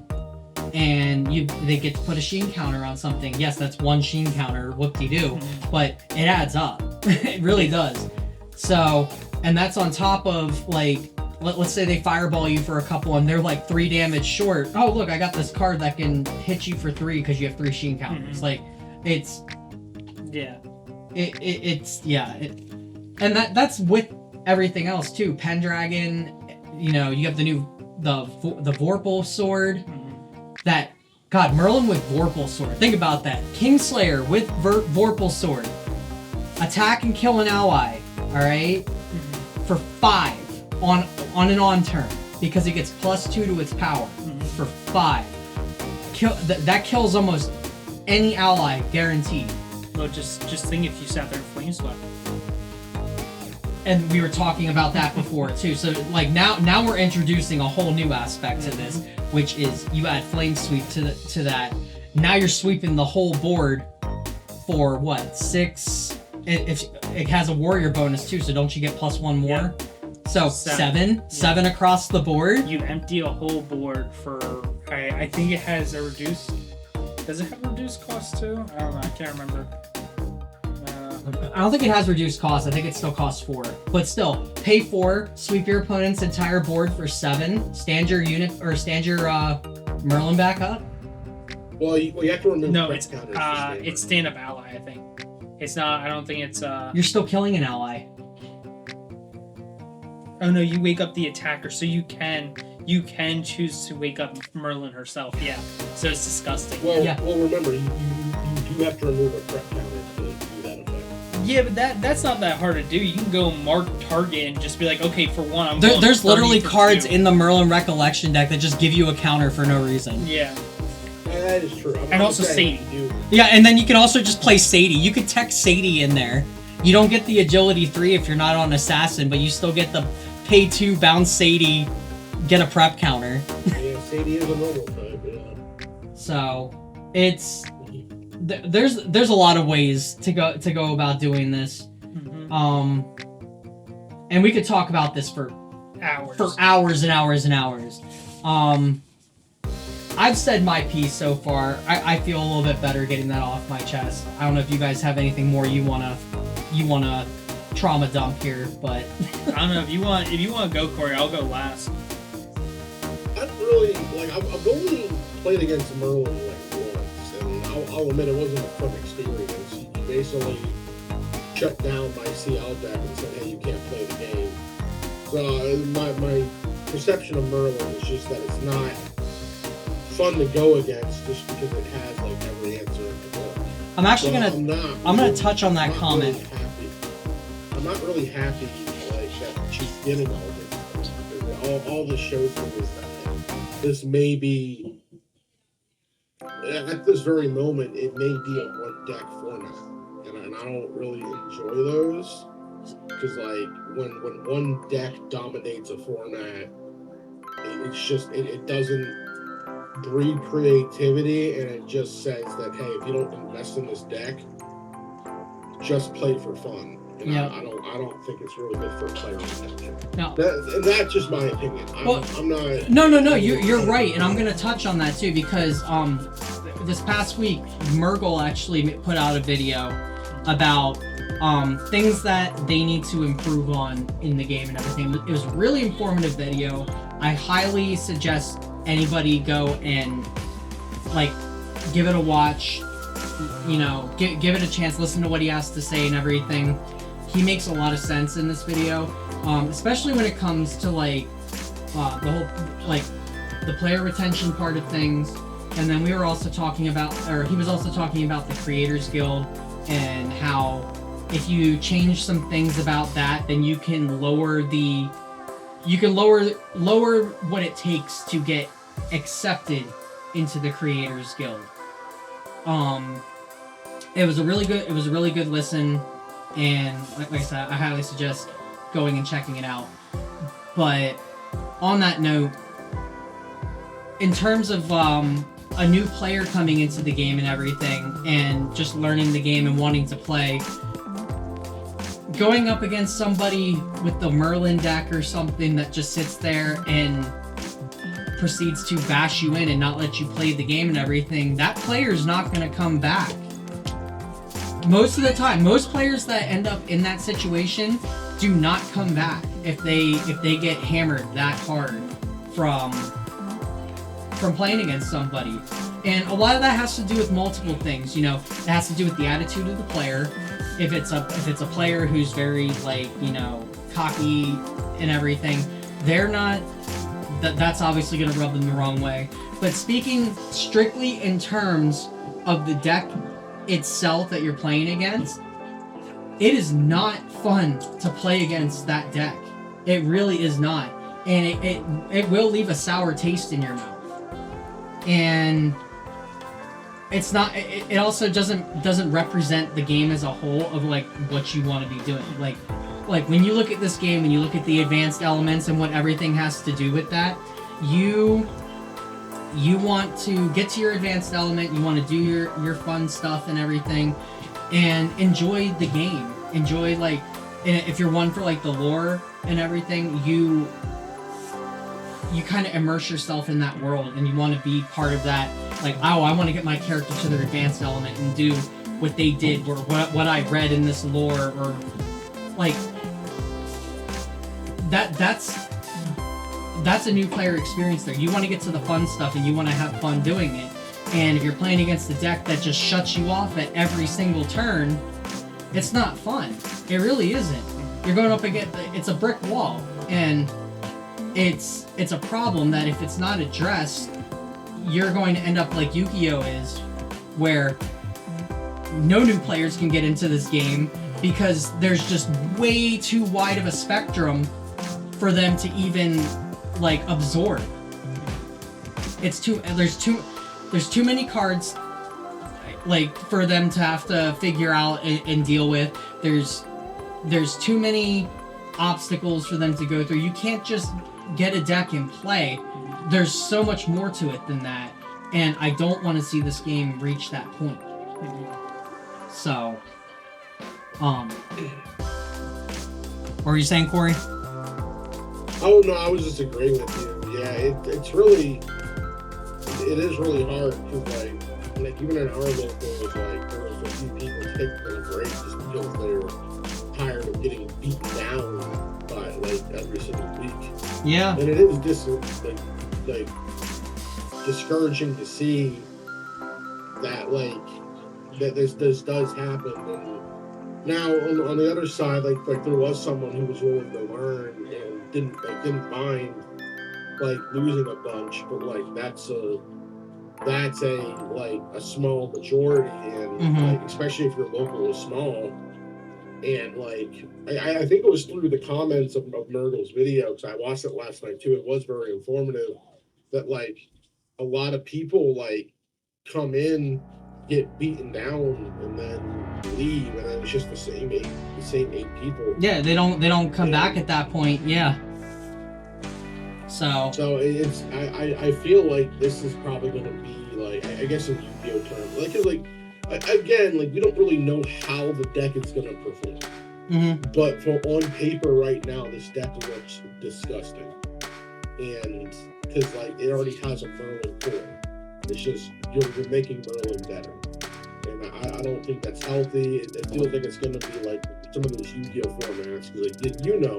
And they get to put a sheen counter on something. Yes, that's 1 sheen counter, whoop-de-doo, but it adds up. It really does. So, and that's on top of, like, let's say they fireball you for a couple and they're like 3 damage short. Oh, look, I got this card that can hit you for 3 because you have 3 sheen counters. Like, it's... Yeah. And that's with everything else, too. Pendragon, you know, you have the Vorpal sword. That, God, Merlin with Vorpal sword. Think about that. Kingslayer with Vorpal sword. Attack and kill an ally, alright? For 5 on an on turn. Because it gets +2 to its power. For 5. That kills almost any ally, guaranteed. Well, just think if you sat there and flame swept. And we were talking about that before too. So like now we're introducing a whole new aspect to this, which is you add flame sweep to that. Now you're sweeping the whole board for what, 6? If it has a warrior bonus too, so don't you get +1 more? Yeah. So 7 across the board. You empty a whole board for I think it has a reduced. Does it have a reduced cost too? I don't know. I can't remember. I don't think it has reduced cost. I think it still costs 4. But still, pay 4, sweep your opponent's entire board for 7, stand your Merlin back up. Well, you have to remember. No, it's stand-up ally. I think it's not. I don't think it's. You're still killing an ally. Oh no, you wake up the attacker, so you can choose to wake up Merlin herself. Yeah, so it's disgusting. Well, remember, you do have to remove a threat counter to do that effect. Yeah, but that's not that hard to do. You can go mark target and just be like, okay, for 1, There's literally cards 2. in the Merlin Recollection deck that just give you a counter for no reason. Yeah. That is true. And also Sadie. Yeah, and then you can also just play Sadie. You could tech Sadie in there You don't get the agility 3 if you're not on assassin, but you still get the pay 2 bounce Sadie, get a prep counter. Yeah, Sadie is a normal type, yeah. So it's there's a lot of ways to go about doing this. And we could talk about this for hours and hours and hours. I've said my piece so far. I feel a little bit better getting that off my chest. I don't know if you guys have anything more you wanna trauma dump here, but I don't know if you want to go, Corey. I'll go last. I really like. I've only played against Merlin like once, and I'll admit it wasn't a fun experience. He basically shut down my CL deck and said, "Hey, you can't play the game." So my perception of Merlin is just that it's not fun to go against, just because it has like every answer in the book. I'm actually I'm gonna touch on that comment. Really happy. I'm not really happy like that she's getting all this. All this shows me is that this may be, at this very moment, it may be a one deck format, and I don't really enjoy those, because like when one deck dominates a format, it's just it doesn't breed creativity, and it just says that, hey, if you don't invest in this deck, just play for fun. And yeah. I don't think it's really good for player retention. No. That's just my opinion. I'm not. No. You're right, and I'm gonna touch on that too, because this past week Murgle actually put out a video about things that they need to improve on in the game and everything. It was a really informative video. I highly suggest anybody go and like give it a watch. You know, give it a chance. Listen to what he has to say and everything. He makes a lot of sense in this video, especially when it comes to like the whole like the player retention part of things. And then we were also talking about, or he was also talking about the Creators Guild and how if you change some things about that, then you can lower what it takes to get accepted into the Creators Guild. It was a really good listen, and like I said, I highly suggest going and checking it out. But on that note, in terms of a new player coming into the game and everything, and just learning the game and wanting to play, going up against somebody with the Merlin deck or something that just sits there and proceeds to bash you in and not let you play the game and everything, that player's not going to come back. Most of the time, most players that end up in that situation do not come back if they get hammered that hard from playing against somebody. And a lot of that has to do with multiple things. You know, it has to do with the attitude of the player. If it's a player who's very like, you know, cocky and everything, they're not. That's obviously going to rub them the wrong way. But speaking strictly in terms of the deck itself that you're playing against, it is not fun to play against that deck. It really is not, and it will leave a sour taste in your mouth. And it's not. It also doesn't represent the game as a whole of like what you want to be doing. Like when you look at this game and you look at the advanced elements and what everything has to do with that, you want to get to your advanced element, you want to do your fun stuff and everything, and enjoy the game. Enjoy, like, if you're one for like the lore and everything, you kind of immerse yourself in that world, and you want to be part of that. Like, oh, I want to get my character to their advanced element and do what they did, or what I read in this lore, or like that's a new player experience there. You want to get to the fun stuff, and you want to have fun doing it. And if you're playing against a deck that just shuts you off at every single turn, it's not fun. It really isn't. You're going up against, it's a brick wall, and it's a problem that if it's not addressed, you're going to end up like Yu-Gi-Oh! Is, where no new players can get into this game because there's just way too wide of a spectrum for them to even like absorb. There's too many cards like for them to have to figure out and deal with. There's there's too many obstacles for them to go through. You can't just get a deck and play. There's so much more to it than that, and I don't want to see this game reach that point. So, what were you saying, Corey? Oh no, I was just agreeing with you. Yeah, it is really hard because like even in our local, there was a few people taking a break just because they were tired of getting beaten down by every single week. Yeah. And it is just like discouraging to see that that this does happen. And now on the other side, there was someone who was willing to learn and didn't mind losing a bunch, but that's a small majority, and especially if your local is small. And I think it was through the comments of Myrtle's video, because I watched it last night too. It was very informative that a lot of people come in, get beaten down, and then leave, and then it's just the same eight people. Yeah, they don't come back at that point. Yeah. So it's I feel like this is probably going to be I guess in Yu-Gi-Oh terms, again, we don't really know how the deck is going to perform. But on paper right now, this deck looks disgusting, and because it already has a Merlin core. It's just you're making Merlin better, and I don't think that's healthy. It feels like it's going to be some of those Yu-Gi-Oh formats, because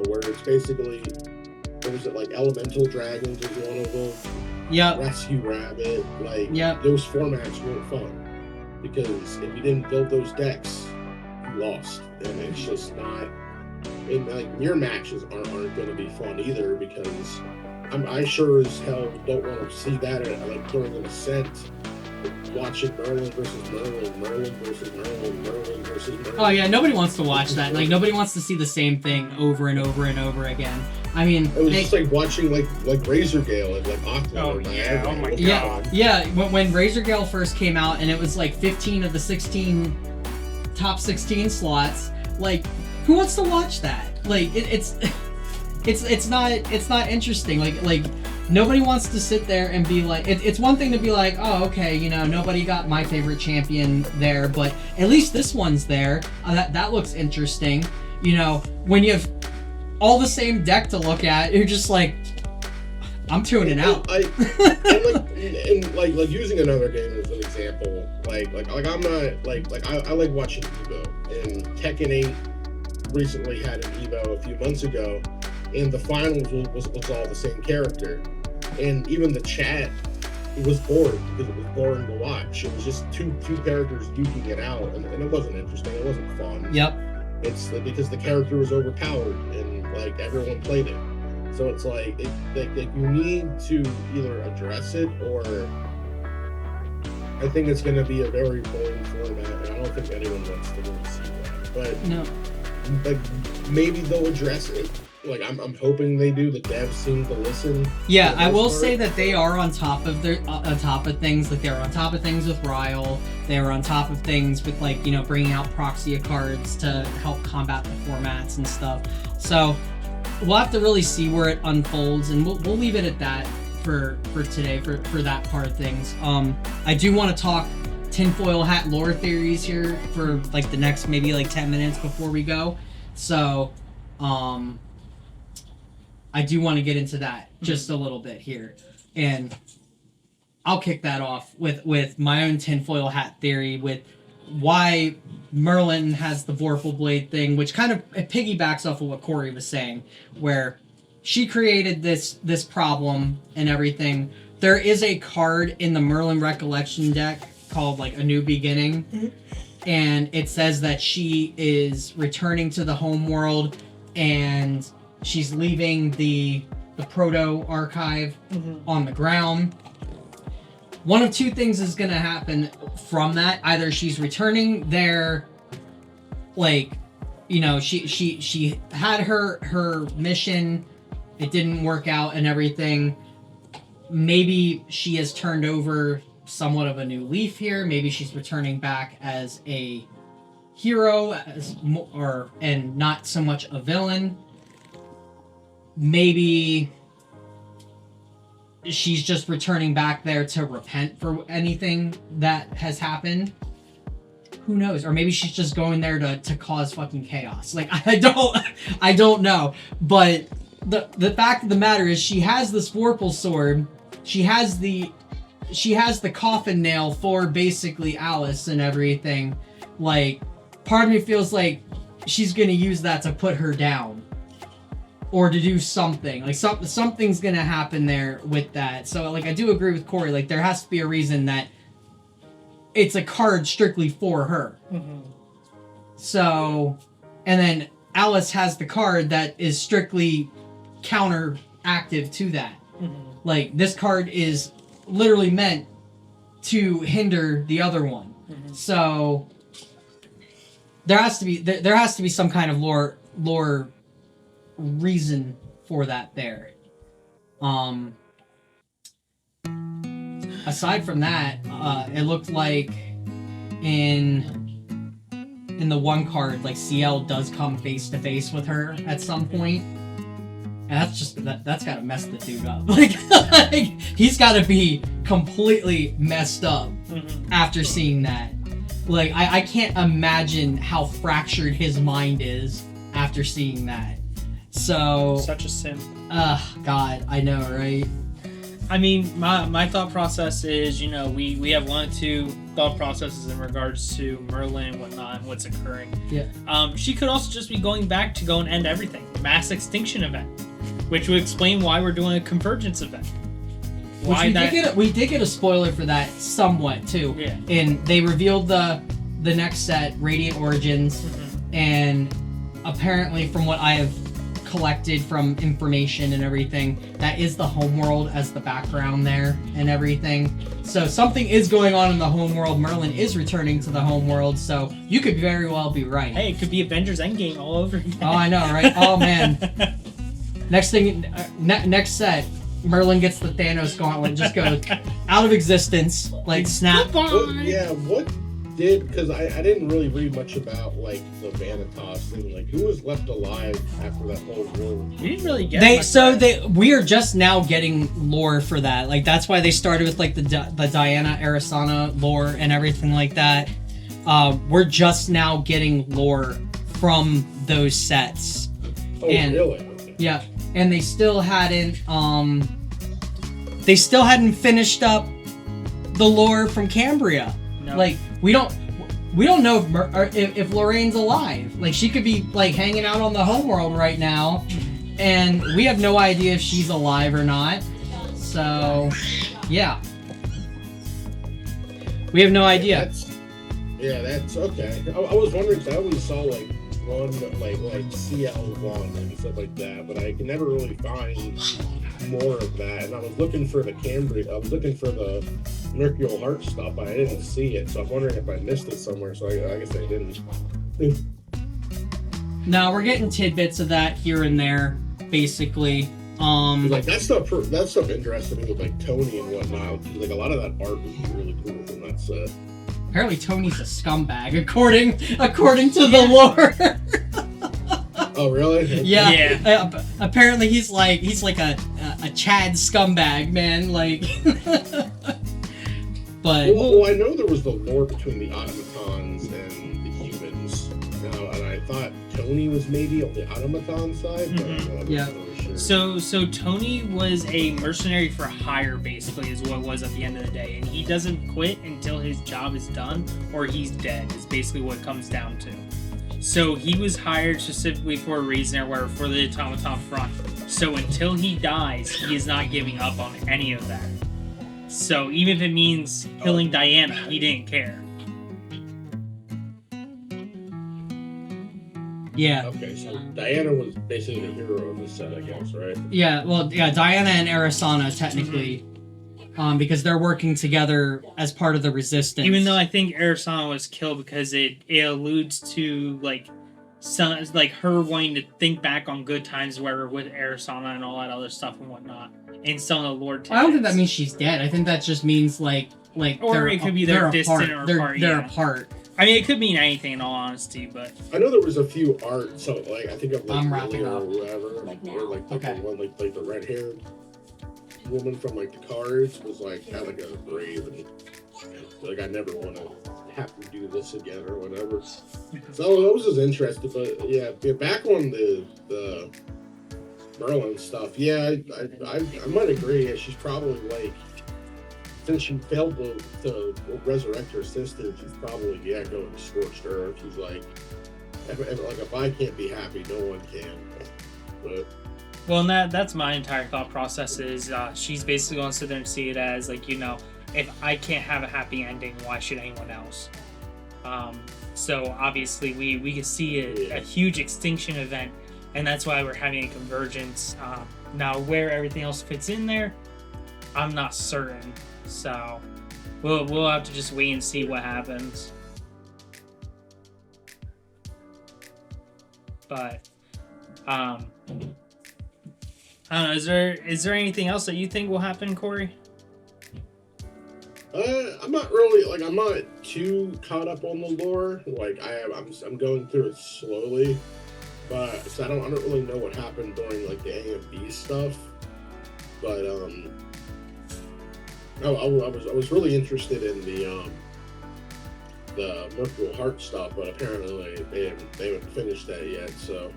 where it's basically, what was it, Elemental Dragons was one of them. Yep. Rescue Rabbit, yep. Those formats weren't fun, because if you didn't build those decks, you lost, and it's just not. And mirror matches aren't going to be fun either, because I sure as hell don't want to see that during an ascent, watching Merlin versus Merlin, Merlin versus Merlin, Merlin versus Merlin. Oh yeah, nobody wants to watch that. Nobody wants to see the same thing over and over and over again. I mean, it was just watching Razor Gale and Aqua. Oh yeah! Oh my god! Yeah. When Razor Gale first came out, and it was 15 of the 16 top 16 slots. Who wants to watch that? It's not interesting. Nobody wants to sit there and be it's one thing to be oh, okay, nobody got my favorite champion there, but at least this one's there. That looks interesting. When you have all the same deck to look at, you're just I'm tuning out. And using another game as an example, I'm not I like watching Evo, and Tekken 8 recently had an Evo a few months ago, and the finals was all the same character, and even the chat was bored because it was boring to watch. It was just two characters duking it out, and it wasn't interesting. It wasn't fun. Yep. It's because the character was overpowered, and everyone played it. So it's you need to either address it, or I think it's going to be a very boring format, and I don't think anyone wants to really see that. But no. Maybe they'll address it. I'm hoping they do. The devs seem to listen. Yeah, I will say that they are on top of on top of things. They're on top of things with Ryle. They're on top of things with bringing out Proxia cards to help combat the formats and stuff. So we'll have to really see where it unfolds, and we'll leave it at that for today for that part of things. I do want to talk tinfoil hat lore theories here for the next maybe 10 minutes before we go. So I do want to get into that just a little bit here, and I'll kick that off with my own tinfoil hat theory with why Merlin has the Vorpal Blade thing, which kind of it piggybacks off of what Corey was saying, where she created this problem and everything. There is a card in the Merlin Recollection deck called A New Beginning, and it says that she is returning to the home world, and she's leaving the proto archive on the ground. One of two things is going to happen from that. Either she's returning there, she had her mission, it didn't work out and everything. Maybe she has turned over somewhat of a new leaf here. Maybe she's returning back as a hero and not so much a villain. Maybe she's just returning back there to repent for anything that has happened. Who knows? Or maybe she's just going there to cause fucking chaos. Like, I don't know. But the fact of the matter is, she has this Vorpal sword. She has the coffin nail for basically Alice and everything. Like, part of me feels like she's gonna use that to put her down. Or to do something. Like, something's gonna happen there with that. So, like, I do agree with Corey. Like, there has to be a reason that it's a card strictly for her. Mm-hmm. So, and then Alice has the card that is strictly counteractive to that. Mm-hmm. Like, this card is literally meant to hinder the other one. Mm-hmm. So, there has to be some kind of lore reason for that there. Aside from that, it looked like in the one card, like, CL does come face to face with her at some point. And that's gotta mess the dude up. Like, he's gotta be completely messed up after seeing that. Like, I can't imagine how fractured his mind is after seeing that. So, such a simp. God, I know, right? I mean, my thought process is, you know, we have one or two thought processes in regards to Merlin and whatnot and what's occurring. Yeah. She could also just be going back to go and end everything. Mass extinction event. Which would explain why we're doing a convergence event. We did get a spoiler for that somewhat, too. Yeah. And they revealed the next set, Radiant Origins, and apparently from what I have collected from information and everything, that is the homeworld as the background there and everything. So something is going on in the homeworld. Merlin is returning to the homeworld, so you could very well be right. Hey, it could be Avengers Endgame all over again. Oh, I know, right? Oh, man. Next thing, next set, Merlin gets the Thanos gauntlet and just goes out of existence, like, snap. What did, because I didn't really read much about, like, the Vanitas thing. Like, who was left alive after that whole war? You didn't really get we are just now getting lore for that. Like, that's why they started with, like, the Diana Arisana lore and everything like that. We're just now getting lore from those sets. Oh, really? Yeah, and they still hadn't finished up the lore from Cambria. No. Like, we don't know if Lorraine's alive. Like, she could be, like, hanging out on the homeworld right now, and we have no idea if she's alive or not. So, yeah, we have no idea. That's okay. I was wondering, because I always saw, like, one like CL1 and stuff like that, but I can never really find more of that. And I was looking for the Cambria, I was looking for the Mercurial Heart stuff, but I didn't see it, so I'm wondering if I missed it somewhere. So I guess I didn't. No, we're getting tidbits of that here and there, basically. Like that stuff interested me with, like, Tony and whatnot. Like, a lot of that art was really cool from that set. Apparently Tony's a scumbag, according to the lore. Oh, really? Yeah. Apparently he's like a Chad scumbag, man. Like, but well, I know there was the lore between the automatons and the humans. And I thought Tony was maybe on the automaton side, but I'm not really sure. So Tony was a mercenary for hire, basically, is what it was at the end of the day, and he doesn't quit until his job is done or he's dead. Is basically what it comes down to. So he was hired specifically for a reason, or whatever, for the automaton front. So until he dies, he is not giving up on any of that. So even if it means killing Diana, he didn't care. yeah. Okay, so Diana was basically the hero of the set, I guess, right? Yeah, well, yeah, Diana and Arisana, technically. Because they're working together as part of the resistance. Even though I think Arisana was killed because it alludes to, like, her wanting to think back on good times where with Arisana and all that other stuff and whatnot. And some of the Lord I don't think that means she's dead. I think that just means, like or it could be they're distant or apart. They're apart. I mean, it could mean anything in all honesty, but I know there was a few art, so like I think of like I'm wrapping Lily or up. whatever, Like now. or like Okay. the one like the red haired woman from like the cards was like had like a grave and like I never want to have to do this again or whatever. So that was just interesting, but yeah, back on the Merlin stuff. Yeah, I might agree. Yeah, she's probably like since she failed to resurrect her sister, she's probably going scorched earth. She's like, if I can't be happy, no one can. But well, and that's my entire thought process is she's basically going to sit there and see it as like, you know, if I can't have a happy ending, why should anyone else? So obviously we can see a huge extinction event, and that's why we're having a convergence. Now where everything else fits in there, I'm not certain. So we'll have to just wait and see what happens. But I don't know. Is there anything else that you think will happen, Corey? I'm not really like I'm not too caught up on the lore. Like I'm going through it slowly, but so I don't really know what happened during like the AMB stuff. But I was really interested in the Mercurial Heart stuff, but apparently they haven't finished that yet. So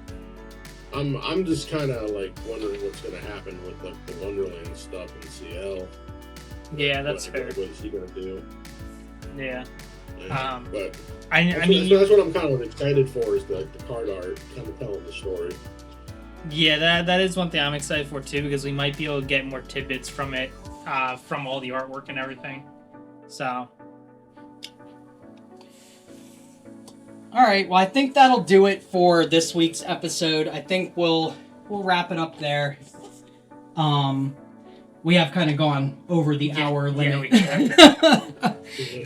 I'm just kind of like wondering what's gonna happen with like the Wonderland stuff in CL. Yeah, that's fair. What is he gonna do? Yeah. But I that's, mean, that's what I'm kind of excited for is the card art, kind of telling the story. yeah, that is one thing I'm excited for too, because we might be able to get more tidbits from it, from all the artwork and everything. So. All right. Well, I think that'll do it for this week's episode. I think we'll wrap it up there. We have kind of gone over the hour limit.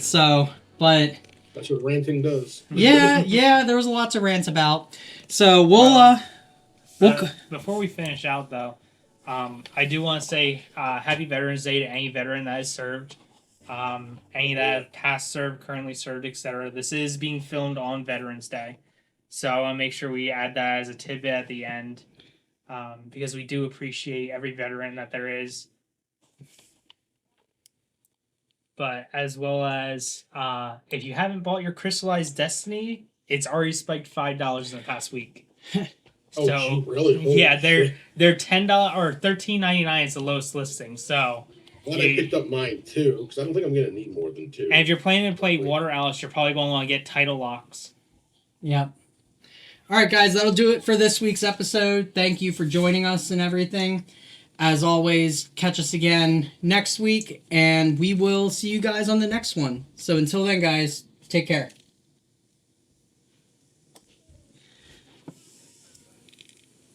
So, but That's what ranting does. yeah, there was a lot to rant about. So we'll before we finish out though, I do want to say Happy Veterans Day to any veteran that has served, any that have past served, currently served, etc. This is being filmed on Veterans Day, so I want to make sure we add that as a tidbit at the end, because we do appreciate every veteran that there is. But as well as if you haven't bought your Crystallized Destiny, it's already spiked $5 in the past week. Oh, So gee, really? Holy yeah, shit. they're $10 or $13.99 is the lowest listing. So Well, I picked up mine too, because I don't think I'm gonna need more than two. and if you're planning to play Water Alice, you're probably going to want to get title locks. yeah. All right, guys, that'll do it for this week's episode. Thank you for joining us and everything. As always, catch us again next week, and we will see you guys on the next one. So until then, guys, take care.